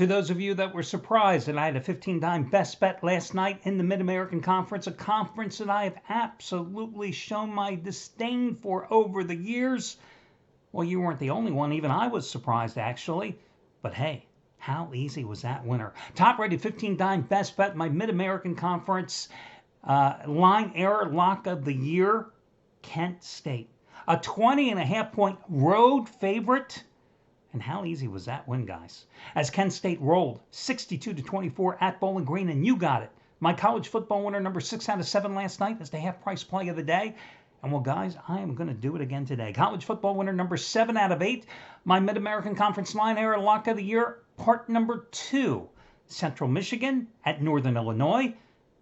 To those of you that were surprised that I had a 15-time best bet last night in the Mid-American Conference, a conference that I have absolutely shown my disdain for over the years, well, you weren't the only one. Even I was surprised, actually. But hey, how easy was that winner? Top-rated 15-time best bet in my Mid-American Conference line error lock of the year, Kent State. A 20.5-point road favorite. And how easy was that win, guys? As Kent State rolled 62-24 at Bowling Green, and you got it. My college football winner, number 6 out of 7 last night, is the half-price play of the day. And well, guys, I am going to do it again today. College football winner, number 7 out of 8. My Mid-American Conference line error lock of the year, part number 2. Central Michigan at Northern Illinois.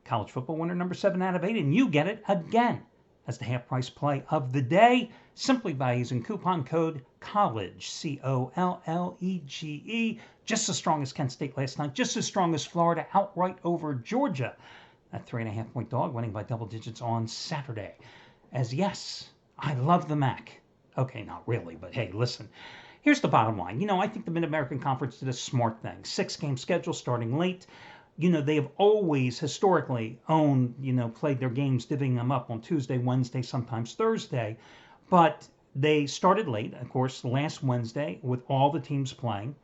College football winner, number 7 out of 8. And you get it again as the half-price play of the day, simply by using coupon code COLLEGE, COLLEGE. Just as strong as Kent State last night, just as strong as Florida outright over Georgia. That 3.5-point dog winning by double digits on Saturday. As yes, I love the MAC. Okay, not really, but hey, listen. Here's the bottom line. I think the Mid-American Conference did a smart thing. 6-game schedule starting late. They have always historically played their games, divvying them up on Tuesday, Wednesday, sometimes Thursday. But they started late, of course, last Wednesday with all the teams playing.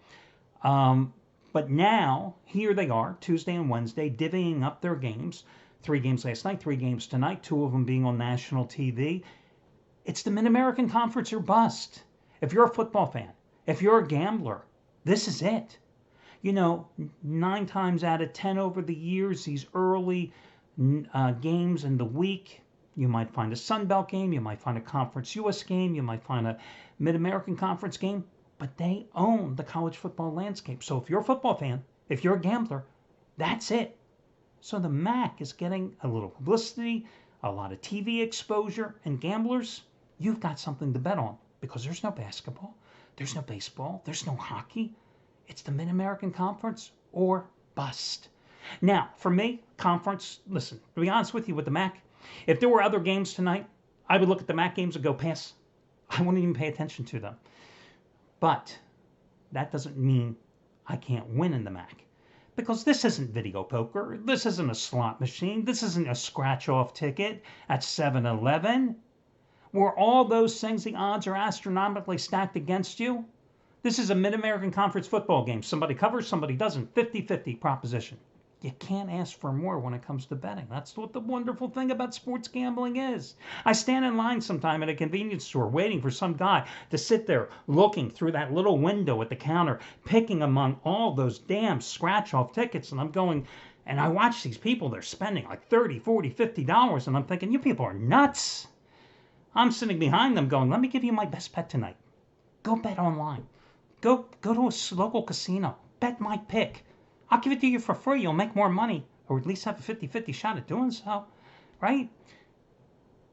But now, here they are, Tuesday and Wednesday, divvying up their games. 3 games last night, 3 games tonight, 2 of them being on national TV. It's the Mid-American Conference or bust. If you're a football fan, if you're a gambler, this is it. 9 times out of 10 over the years, these early games in the week, you might find a Sun Belt game, you might find a Conference US game, you might find a Mid-American Conference game, but they own the college football landscape. So if you're a football fan, if you're a gambler, that's it. So the MAC is getting a little publicity, a lot of TV exposure, and gamblers, you've got something to bet on because there's no basketball, there's no baseball, there's no hockey. It's the Mid-American Conference or bust. Now, for me, conference, listen, to be honest with you with the MAC, if there were other games tonight, I would look at the MAC games and go pass. I wouldn't even pay attention to them. But that doesn't mean I can't win in the MAC. Because this isn't video poker. This isn't a slot machine. This isn't a scratch-off ticket at 7-Eleven. Where all those things, the odds are astronomically stacked against you. This is a Mid-American Conference football game. Somebody covers, somebody doesn't. 50-50 proposition. You can't ask for more when it comes to betting. That's what the wonderful thing about sports gambling is. I stand in line sometime at a convenience store waiting for some guy to sit there looking through that little window at the counter, picking among all those damn scratch-off tickets. And I'm going, and I watch these people, they're spending like $30, $40, $50. And I'm thinking, you people are nuts. I'm sitting behind them going, let me give you my best bet tonight. Go bet online. Go to a local casino. Bet my pick. I'll give it to you for free. You'll make more money, or at least have a 50-50 shot at doing so, right?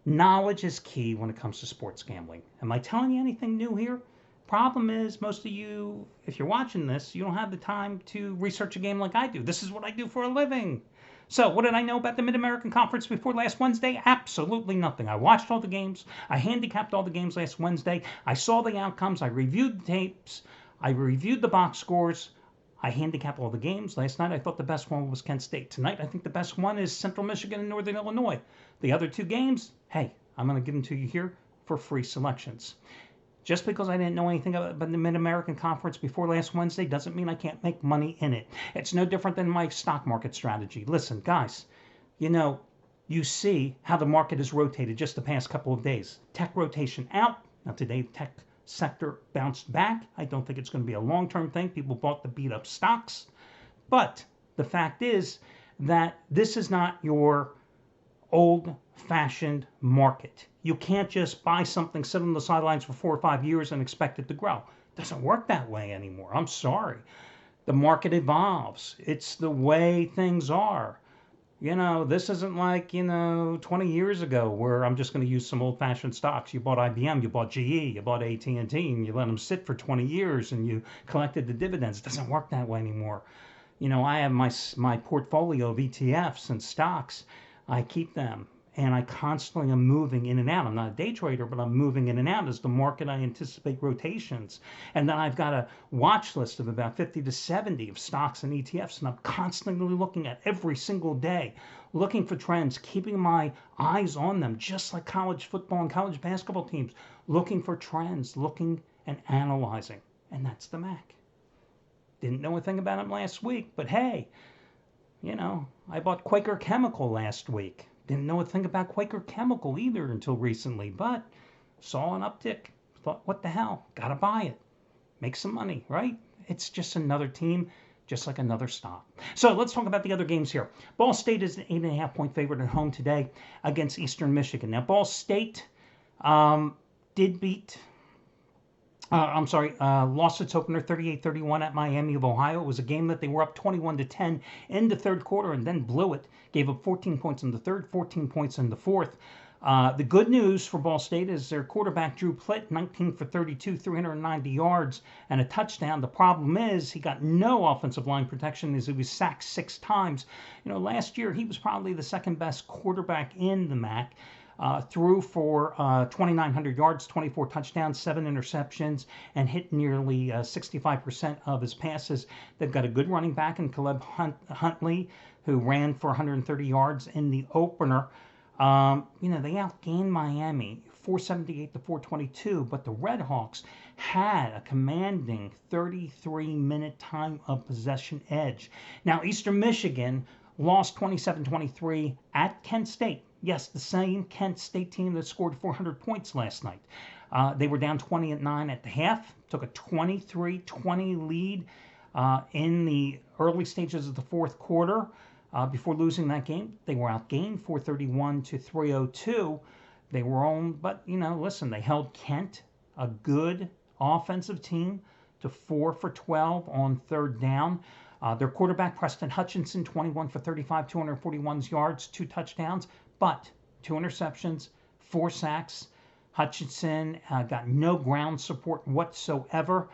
Knowledge is key when it comes to sports gambling. Am I telling you anything new here? Problem is, most of you, if you're watching this, you don't have the time to research a game like I do. This is what I do for a living. So what did I know about the Mid-American Conference before last Wednesday? Absolutely nothing. I watched all the games. I handicapped all the games last Wednesday. I saw the outcomes. I reviewed the tapes. I reviewed the box scores. I handicapped all the games. Last night, I thought the best one was Kent State. Tonight, I think the best one is Central Michigan and Northern Illinois. The other 2 games, hey, I'm going to give them to you here for free selections. Just because I didn't know anything about the Mid-American Conference before last Wednesday doesn't mean I can't make money in it. It's no different than my stock market strategy. Listen, guys, you see how the market has rotated just the past couple of days. Tech rotation out. Now, today, tech sector bounced back. I don't think it's going to be a long-term thing. People bought the beat-up stocks. But the fact is that this is not your old-fashioned market. You can't just buy something, sit on the sidelines for 4 or 5 years and expect it to grow. It doesn't work that way anymore. I'm sorry. The market evolves. It's the way things are. This isn't like, 20 years ago where I'm just going to use some old-fashioned stocks. You bought IBM, you bought GE, you bought AT&T, and you let them sit for 20 years and you collected the dividends. It doesn't work that way anymore. I have my portfolio of ETFs and stocks. I keep them. and I constantly am moving in and out. I'm not a day trader, but I'm moving in and out as the market. I anticipate rotations. And then I've got a watch list of about 50 to 70 of stocks and ETFs, and I'm constantly looking at every single day, looking for trends, keeping my eyes on them, just like college football and college basketball teams, looking for trends, looking and analyzing. And that's the Mac. Didn't know a thing about him last week, but hey, I bought Quaker Chemical last week. Didn't know a thing about Quaker Chemical either until recently, but saw an uptick. Thought, what the hell? Gotta buy it. Make some money, right? It's just another team, just like another stock. So let's talk about the other games here. Ball State is an 8.5-point favorite at home today against Eastern Michigan. Now, Ball State did beat... lost its opener 38-31 at Miami of Ohio. It was a game that they were up 21-10 in the third quarter and then blew it. Gave up 14 points in the third, 14 points in the fourth. The good news for Ball State is their quarterback, Drew Plitt, 19 for 32, 390 yards, and a touchdown. The problem is he got no offensive line protection as he was sacked 6 times. Last year he was probably the second best quarterback in the MAC. Threw for 2,900 yards, 24 touchdowns, 7 interceptions, and hit nearly 65% of his passes. They've got a good running back in Caleb Huntley, who ran for 130 yards in the opener. They outgained Miami 478 to 422, but the Red Hawks had a commanding 33-minute time of possession edge. Now, Eastern Michigan lost 27-23 at Kent State. Yes, the same Kent State team that scored 400 points last night. They were down 20-9 at the half, took a 23-20 lead in the early stages of the fourth quarter. Before losing that game, they were outgained 431 to 302. They were on, but listen, they held Kent, a good offensive team, to 4 for 12 on third down. Their quarterback, Preston Hutchinson, 21 for 35, 241 yards, 2 touchdowns, but 2 interceptions, 4 sacks. Hutchinson got no ground support whatsoever.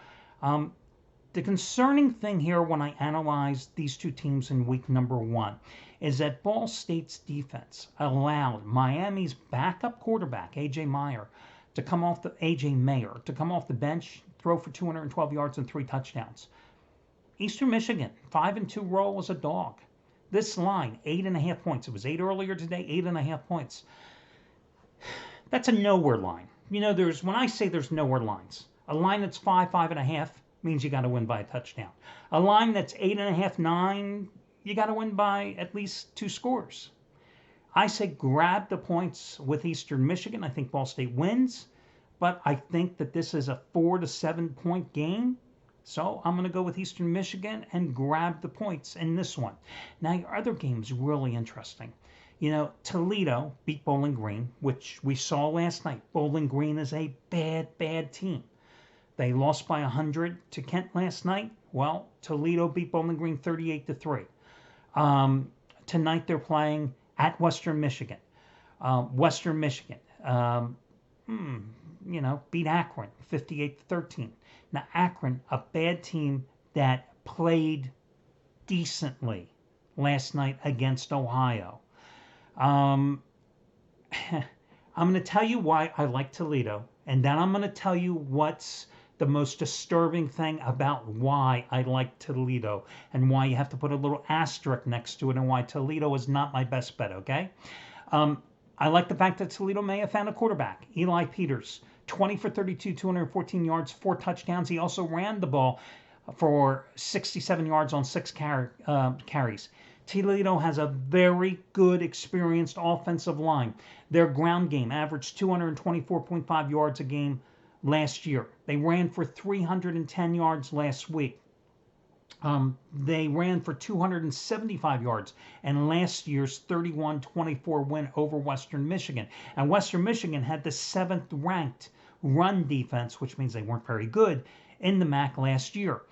The concerning thing here when I analyzed these two teams in week number 1 is that Ball State's defense allowed Miami's backup quarterback, A.J. Mayer, to come off the bench, throw for 212 yards and 3 touchdowns. Eastern Michigan, 5-2 roll as a dog. This line, 8.5 points. It was 8 earlier today, 8.5 points. That's a nowhere line. When I say there's nowhere lines, a line that's 5, 5.5 means you got to win by a touchdown. A line that's 8.5, 9, you got to win by at least 2 scores. I say grab the points with Eastern Michigan. I think Ball State wins, but I think that this is a 4 to 7 point game. So I'm going to go with Eastern Michigan and grab the points in this one. Now, your other game's really interesting. Toledo beat Bowling Green, which we saw last night. Bowling Green is a bad team. They lost by 100 to Kent last night. Well, Toledo beat Bowling Green 38-3. Tonight they're playing at Western Michigan. Western Michigan, beat Akron 58-13. Now, Akron, a bad team that played decently last night against Ohio. I'm going to tell you why I like Toledo, and then I'm going to tell you what's the most disturbing thing about why I like Toledo and why you have to put a little asterisk next to it and why Toledo is not my best bet, okay? I like the fact that Toledo may have found a quarterback, Eli Peters. 20 for 32, 214 yards, 4 touchdowns. He also ran the ball for 67 yards on 6 carries. Toledo has a very good, experienced offensive line. Their ground game averaged 224.5 yards a game last year. They ran for 310 yards last week. They ran for 275 yards in last year's 31-24 win over Western Michigan. And Western Michigan had the 7th ranked run defense, which means they weren't very good, in the MAC last year.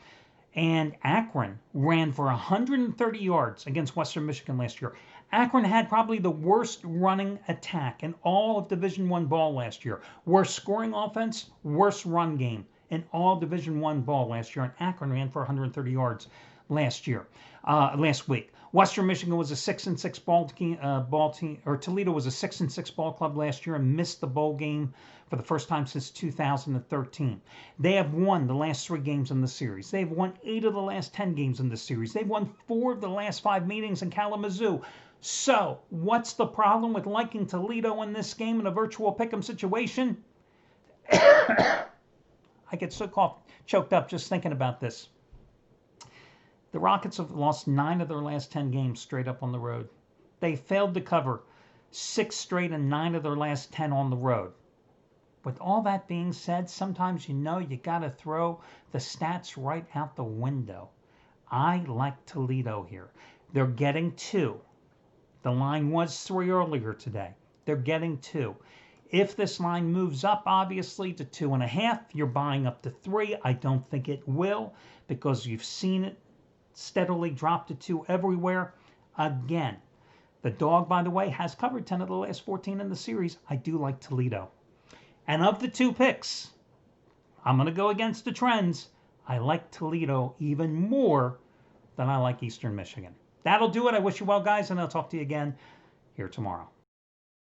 And Akron ran for 130 yards against Western Michigan last year. Akron had probably the worst running attack in all of Division I ball last year. Worst scoring offense, worst run game in all Division I ball last year, and Akron ran for 130 yards last week. Western Michigan was a 6-6 ball team, or Toledo was a 6-6 ball club last year and missed the bowl game for the first time since 2013. They have won the last 3 games in the series. They've won 8 of the last 10 games in the series. They've won 4 of the last 5 meetings in Kalamazoo. So, what's the problem with liking Toledo in this game in a virtual pick'em situation? I get so choked up just thinking about this. The Rockets have lost 9 of their last 10 games straight up on the road. They failed to cover 6 straight and 9 of their last 10 on the road. With all that being said, sometimes you got to throw the stats right out the window. I like Toledo here. They're getting 2. The line was 3 earlier today. They're getting 2. If this line moves up, obviously, to 2.5, you're buying up to 3. I don't think it will, because you've seen it steadily drop to 2 everywhere. Again, the dog, by the way, has covered 10 of the last 14 in the series. I do like Toledo. And of the 2 picks, I'm going to go against the trends. I like Toledo even more than I like Eastern Michigan. That'll do it. I wish you well, guys, and I'll talk to you again here tomorrow.